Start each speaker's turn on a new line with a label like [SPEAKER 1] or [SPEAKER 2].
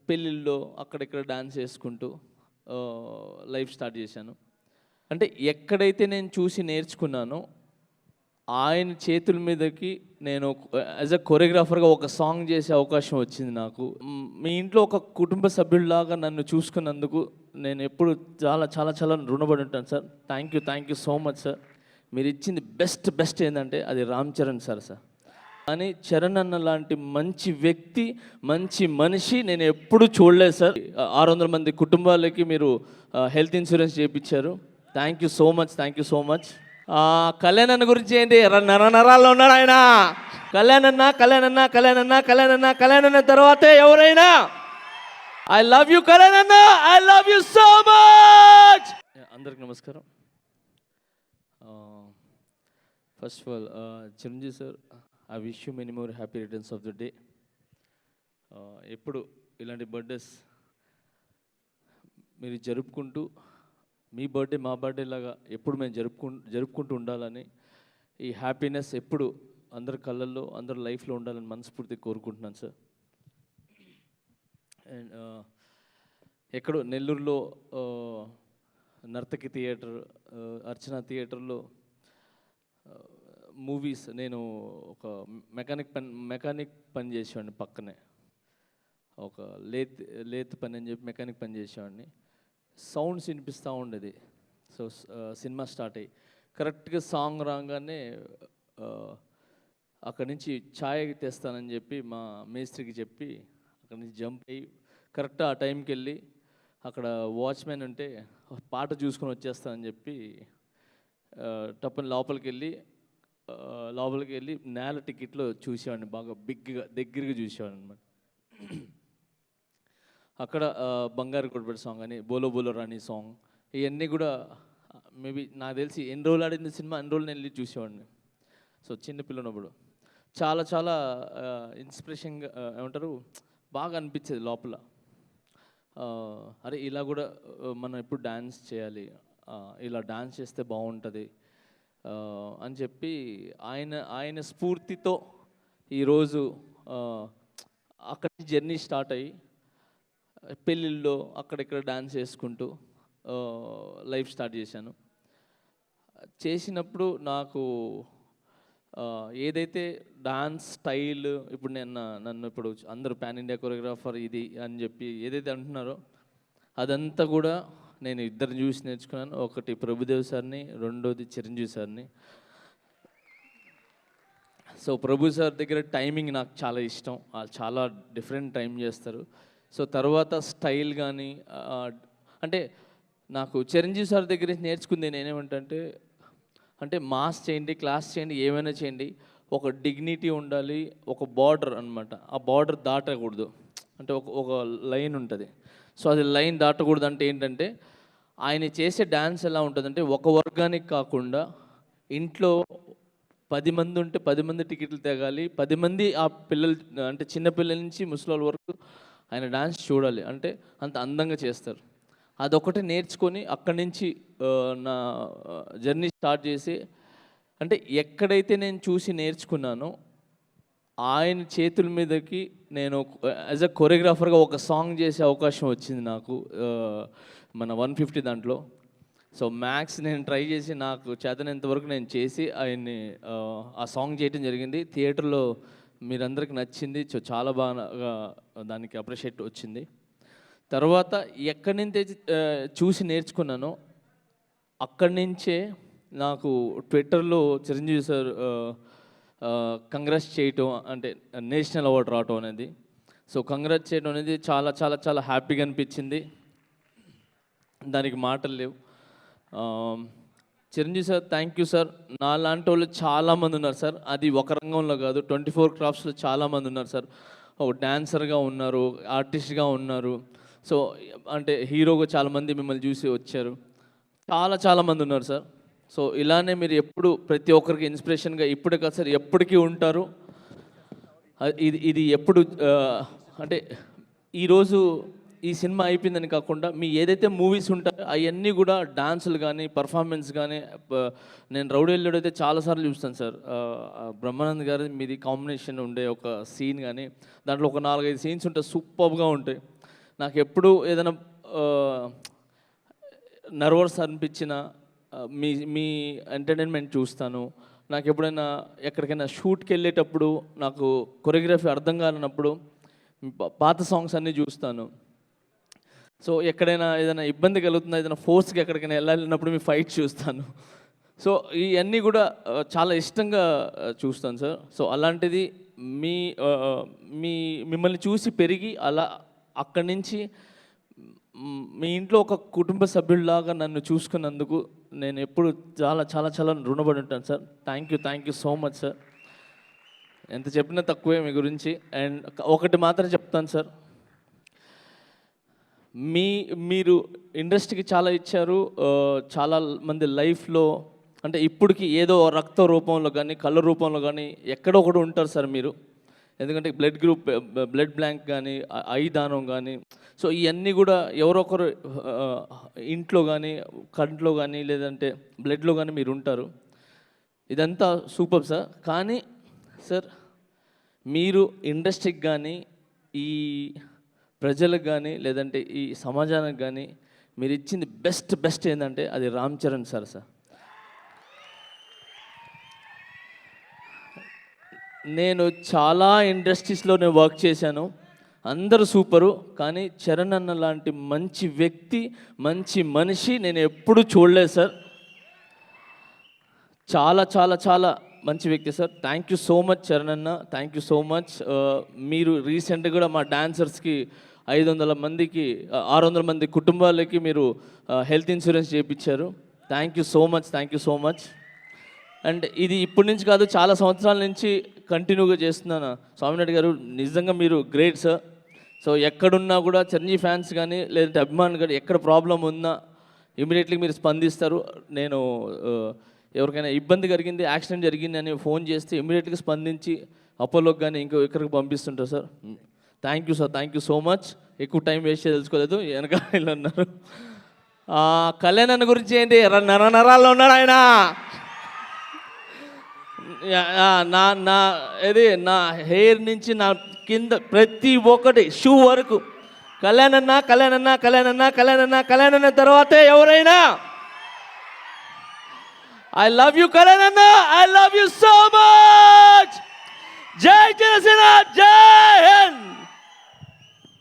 [SPEAKER 1] పెళ్ళిళ్ళలో అక్కడిక్కడ డాన్స్ చేసుకుంటూ లైఫ్ స్టార్ట్ చేశాను. అంటే ఎక్కడైతే నేను చూసి నేర్చుకున్నానో ఆయన చేతుల మీదకి నేను యాజ్ అ కొరియోగ్రాఫర్గా ఒక సాంగ్ చేసే అవకాశం వచ్చింది నాకు. మీ ఇంట్లో ఒక కుటుంబ సభ్యుల్లాగా నన్ను చూసుకున్నందుకు నేను ఎప్పుడు చాలా చాలా చాలా రుణపడి ఉంటాను sir. Thank you so much sir. మీరు ఇచ్చింది బెస్ట్ ఏంటంటే అది రామ్ చరణ్ సార్. కానీ చరణ్ అన్న లాంటి మంచి వ్యక్తి, మంచి మనిషి నేను ఎప్పుడు చూడలేదు సార్. 600 మంది కుటుంబాలకి మీరు హెల్త్ ఇన్సూరెన్స్ చేయించారు. Thank you so much. Kalyan అన్న గురించి ఏంటి, నరాల్లో ఉన్నాడు ఆయన. కళ్యాణ్ అన్న తర్వాతే ఎవరైనా. ఐ లవ్ యూ కళ్యాణ్ అన్న, I love you so much. అందరికి నమస్కారం. First of all Chiranjeevi sir, I wish you many more happy returns of the day. ఎప్పుడు ఇలాంటి బర్త్డేస్ మీరు జరుపుకుంటూ, మీ బర్త్డే మా బర్త్డే లాగా ఎప్పుడు మేము జరుపుకుంటూ ఉండాలని, ఈ హ్యాపీనెస్ ఎప్పుడు అందరి కళ్ళల్లో అందరి లైఫ్లో ఉండాలని మనస్ఫూర్తిగా కోరుకుంటున్నాను సార్. అండ్ ఎక్కడో నెల్లూరులో నర్తకి థియేటర్, అర్చన థియేటర్లో మూవీస్, నేను ఒక మెకానిక్ పని చేసేవాడిని. పక్కనే ఒక లేత్ పని అని చెప్పి మెకానిక్ పని చేసేవాడిని. సౌండ్స్ వినిపిస్తూ ఉండేది. సో సినిమా స్టార్ట్ అయ్యి కరెక్ట్గా సాంగ్ రాగానే అక్కడి నుంచి ఛాయ్ తెస్తానని చెప్పి మా మేస్త్రికి చెప్పి అక్కడి నుంచి జంప్ అయ్యి కరెక్ట్ ఆ టైంకి వెళ్ళి అక్కడ వాచ్మెన్ ఉంటే పాట చూసుకొని వచ్చేస్తానని చెప్పి టప్పని లోపలికి వెళ్ళి నేల టికెట్లో చూసేవాడిని. బాగా దగ్గరగా చూసేవాడిని అనమాట. అక్కడ బంగారు కొడబడి సాంగ్ అని, బోలో బోలో రాణి సాంగ్, ఇవన్నీ కూడా మేబీ నాకు తెలిసి ఎన్ని రోజులు ఆడింది సినిమా, అన్ని రోజులు నేను వెళ్ళి చూసేవాడిని. సో చిన్నపిల్లనప్పుడు చాలా చాలా ఇన్స్పిరేషన్గా ఏమంటారు, బాగా అనిపించేది లోపల. అరే ఇలా కూడా మనం ఎప్పుడు డ్యాన్స్ చేయాలి, ఇలా డ్యాన్స్ చేస్తే బాగుంటుంది అని చెప్పి ఆయన స్ఫూర్తితో ఈరోజు అక్కడి జర్నీ స్టార్ట్ అయ్యి పెళ్ళిళ్ళలో అక్కడిక్కడ డాన్స్ చేసుకుంటూ లైఫ్ స్టార్ట్ చేశాను. చేసినప్పుడు నాకు ఏదైతే డాన్స్ స్టైల్, ఇప్పుడు నన్ను ఇప్పుడు అందరూ పాన్ ఇండియా కొరియోగ్రాఫర్ ఇది అని చెప్పి ఏదైతే అంటున్నారో అదంతా కూడా నేను ఇద్దరిని చూసి నేర్చుకున్నాను. ఒకటి ప్రభుదేవ్ సార్ని, రెండోది చిరంజీవి సార్ని. సో ప్రభు సార్ దగ్గర టైమింగ్ నాకు చాలా ఇష్టం. చాలా డిఫరెంట్ టైం చేస్తారు. సో తర్వాత స్టైల్ కానీ అంటే నాకు చిరంజీవి సార్ దగ్గర నేర్చుకుంది నేనేమంటే, అంటే మాస్ చేయండి, క్లాస్ చేయండి, ఏమైనా చేయండి, ఒక డిగ్నిటీ ఉండాలి, ఒక బార్డర్ అనమాట. ఆ బార్డర్ దాటకూడదు. అంటే ఒక లైన్ ఉంటుంది. సో అది లైన్ దాటకూడదు. అంటే ఏంటంటే ఆయన చేసే డ్యాన్స్ ఎలా ఉంటుందంటే, ఒక వర్గానికి కాకుండా ఇంట్లో 10 మంది ఉంటే 10 మంది టికెట్లు తెగాలి, 10 మంది ఆ పిల్లలు, అంటే చిన్నపిల్లల నుంచి ముసలి వరకు ఆయన డ్యాన్స్ చూడాలి. అంటే అంత అందంగా చేస్తారు. అదొకటి నేర్చుకొని అక్కడి నుంచి నా జర్నీ స్టార్ట్ చేసి, అంటే ఎక్కడైతే నేను చూసి నేర్చుకున్నానో ఆయన చేతుల మీదకి నేను యాజ్ అ కొరియోగ్రాఫర్గా ఒక సాంగ్ చేసే అవకాశం వచ్చింది నాకు, మన 150 దాంట్లో. సో మ్యాక్స్ నేను ట్రై చేసి నాకు చేతనంతవరకు నేను చేసి ఆయన్ని ఆ సాంగ్ చేయడం జరిగింది. థియేటర్లో మీరందరికీ నచ్చింది. సో చాలా బాగా దానికి అప్రిషియేట్ వచ్చింది. తర్వాత ఎక్కడి నుంచి చూసి నేర్చుకున్నానో అక్కడి నుంచే నాకు ట్విట్టర్లో చిరంజీవి సార్ కంగ్రాట్స్ చేయటం, అంటే నేషనల్ అవార్డు రావటం అనేది. సో కంగ్రాట్స్ చేయడం అనేది చాలా చాలా చాలా హ్యాపీగా అనిపించింది. దానికి మాటలు లేవు. Chiranjeevi sir, thank you sir. నా లాంటి వాళ్ళు చాలామంది ఉన్నారు సార్. అది ఒక రంగంలో కాదు, 24 క్రాఫ్ట్స్లో చాలామంది ఉన్నారు సార్. ఒక డాన్సర్గా ఉన్నారు, ఆర్టిస్ట్గా ఉన్నారు. సో అంటే హీరోగా చాలామంది మిమ్మల్ని చూసి వచ్చారు. చాలామంది ఉన్నారు సార్. సో ఇలానే మీరు ఎప్పుడు ప్రతి ఒక్కరికి ఇన్స్పిరేషన్గా ఇప్పుడే కాదు సార్, ఎప్పటికీ ఉంటారు. ఇది ఎప్పుడు అంటే ఈరోజు ఈ సినిమా అయిపోయిందని కాకుండా మీ ఏదైతే మూవీస్ ఉంటాయో అవన్నీ కూడా డాన్సులు కానీ పర్ఫార్మెన్స్ కానీ, నేను రౌడీ ఎల్లుడు అయితే చాలాసార్లు చూస్తాను సార్. బ్రహ్మానంద్ గారి మీది కాంబినేషన్ ఉండే ఒక సీన్ కానీ దాంట్లో ఒక 4-5 సీన్స్ ఉంటాయి, సూపర్గా ఉంటాయి. నాకు ఎప్పుడు ఏదైనా నర్వస్ అనిపించిన మీ మీ ఎంటర్టైన్మెంట్ చూస్తాను. నాకు ఎప్పుడైనా ఎక్కడికైనా షూట్కి వెళ్ళేటప్పుడు నాకు కొరియోగ్రఫీ అర్థం కానప్పుడు పాత సాంగ్స్ అన్నీ చూస్తాను. సో ఎక్కడైనా ఏదైనా ఇబ్బంది కలుగుతుందా, ఏదైనా ఫోర్స్కి ఎక్కడికైనా వెళ్ళాలన్నప్పుడు మీ ఫైట్ చూస్తాను. సో ఇవన్నీ కూడా చాలా ఇష్టంగా చూస్తాను సార్. సో అలాంటిది మీ మీ మిమ్మల్ని చూసి పెరిగి అలా అక్కడి నుంచి మీ ఇంట్లో ఒక కుటుంబ సభ్యుల్లాగా నన్ను చూసుకున్నందుకు నేను ఎప్పుడు చాలా చాలా చాలా రుణపడి ఉంటాను sir. Thank you so much sir. ఎంత చెప్పినా తక్కువే మీ గురించి. అండ్ ఒకటి మాత్రం చెప్తాను సార్, మీరు ఇండస్ట్రీకి చాలా ఇచ్చారు. చాలా మంది లైఫ్లో అంటే ఇప్పటికి ఏదో రక్త రూపంలో కానీ కళ్ళ రూపంలో కానీ ఎక్కడో ఒకటి ఉంటారు సార్ మీరు. ఎందుకంటే బ్లడ్ బ్లాంక్ కానీ ఐ దానం కానీ, సో ఇవన్నీ కూడా ఎవరొకరు ఇంట్లో కానీ కంట్లో కానీ లేదంటే బ్లడ్లో కానీ మీరు ఉంటారు. ఇదంతా సూపర్ సార్. కానీ సార్ మీరు ఇండస్ట్రీకి కానీ ఈ ప్రజలకు కానీ లేదంటే ఈ సమాజానికి కానీ మీరు ఇచ్చింది బెస్ట్ ఏంటంటే అది రామ్ చరణ్ సార్. నేను చాలా ఇండస్ట్రీస్లో నేను వర్క్ చేశాను, అందరూ సూపరు. కానీ చరణ్ అన్న లాంటి మంచి వ్యక్తి, మంచి మనిషి నేను ఎప్పుడూ చూడలేదు సార్. చాలా చాలా చాలా మంచి వ్యక్తి sir. Thank you so much Charan అన్న, థ్యాంక్ యూ సో మచ్. మీరు రీసెంట్గా కూడా మా డాన్సర్స్కి 500 మందికి 600 మంది కుటుంబాలకి మీరు హెల్త్ ఇన్సూరెన్స్ చేయించారు. Thank you so much. And ఇది ఇప్పటి నుంచి కాదు, చాలా సంవత్సరాల నుంచి కంటిన్యూగా చేస్తున్నాను. స్వామినాయుడు గారు నిజంగా మీరు గ్రేట్ సార్. సో ఎక్కడున్నా కూడా చిరంజీవి ఫ్యాన్స్ కానీ లేదంటే అభిమానులు కానీ ఎక్కడ ప్రాబ్లం ఉన్నా ఇమీడియట్లీ మీరు స్పందిస్తారు. నేను ఎవరికైనా ఇబ్బంది కలిగింది, యాక్సిడెంట్ జరిగింది అని ఫోన్ చేస్తే ఇమీడియట్గా స్పందించి అపోలోకి కానీ ఎక్కడికి పంపిస్తుంటారు sir. Thank you so much. ఎక్కువ టైం వేస్ట్ తెలుసుకోలేదు, వెనక ఉన్నారు. కళ్యాణ్ అన్న గురించి ఏంటి, నరాల్లో ఉన్నాడు ఆయన. నా హెయిర్ నుంచి నా కింద ప్రతి ఒక్కటి షూ వరకు కళ్యాణ్ అన్న తర్వాతే ఎవరైనా. ఐ లవ్ యూ కళ్యాణ్ అన్న, I love you so much. జై జనసేన, జై హింద్.